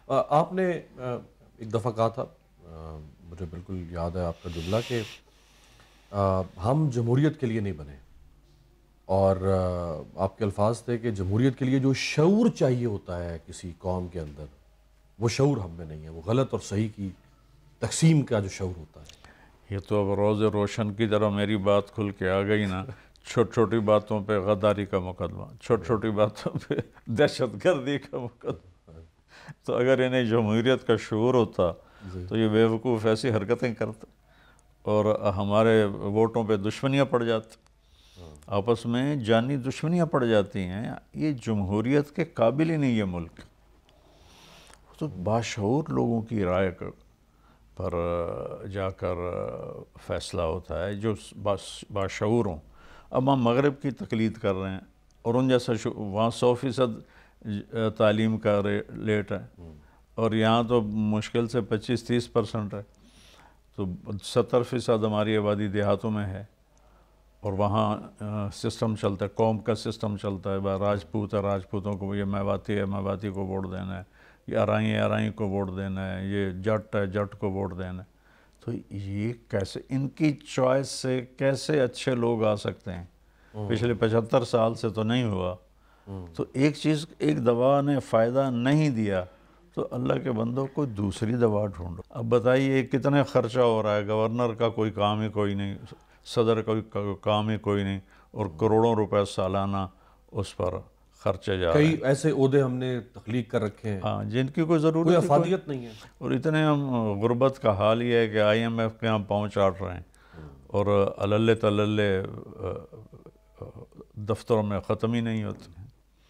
آپ نے ایک دفعہ کہا تھا، مجھے بالکل یاد ہے آپ کا جملہ، کہ ہم جمہوریت کے لیے نہیں بنے، اور آپ کے الفاظ تھے کہ جمہوریت کے لیے جو شعور چاہیے ہوتا ہے کسی قوم کے اندر، وہ شعور ہم میں نہیں ہے، وہ غلط اور صحیح کی تقسیم کا جو شعور ہوتا ہے۔ یہ تو اب روز روشن کی طرح میری بات کھل کے آ گئی نا۔ چھوٹی چھوٹی باتوں پہ غداری کا مقدمہ، چھوٹی چھوٹی باتوں پہ دہشت گردی کا مقدمہ۔ تو اگر انہیں جمہوریت کا شعور ہوتا تو یہ بیوقوف ایسی حرکتیں کرتے اور ہمارے ووٹوں پہ دشمنیاں پڑ جاتی، آپس میں جانی دشمنیاں پڑ جاتی ہیں۔ یہ جمہوریت کے قابل ہی نہیں یہ ملک۔ تو باشعور لوگوں کی رائے پر جا کر فیصلہ ہوتا ہے جو باشعور ہوں۔ اب ہم مغرب کی تقلید کر رہے ہیں اور ان جیسا وہاں 100% تعلیم کا ریٹ ہے، اور یہاں تو مشکل سے 25-30% ہے۔ تو 70% ہماری آبادی دیہاتوں میں ہے، اور وہاں سسٹم چلتا ہے، قوم کا سسٹم چلتا ہے، راجپوت ہے راجپوتوں کو، یہ میواتی ہے میواتی کو ووٹ دینا ہے، یہ ارائیں ہے ارائیں کو ووٹ دینا ہے، یہ جٹ ہے جٹ کو ووٹ دینا ہے۔ تو یہ کیسے ان کی چوائس سے کیسے اچھے لوگ آ سکتے ہیں؟ پچھلے 75 سال سے تو نہیں ہوا۔ تو ایک چیز، ایک دوا نے فائدہ نہیں دیا تو اللہ کے بندوں کو دوسری دوا ڈھونڈو۔ اب بتائیے کتنے خرچہ ہو رہا ہے، گورنر کا کوئی کام ہی کوئی نہیں، صدر کا کام ہی کوئی نہیں، اور کروڑوں روپے سالانہ اس پر خرچے جا رہے ہیں۔ کئی ایسے عہدے ہم نے تخلیق کر رکھے ہیں، ہاں، جن کی کوئی ضرورت کوئی ہی افادیت نہیں ہے۔ اور اتنے ہم غربت کا حال یہ ہے کہ IMF کے ہم پاؤں چاٹ رہے ہیں، اور اللہ تللے دفتروں میں ختم ہی نہیں ہوتے۔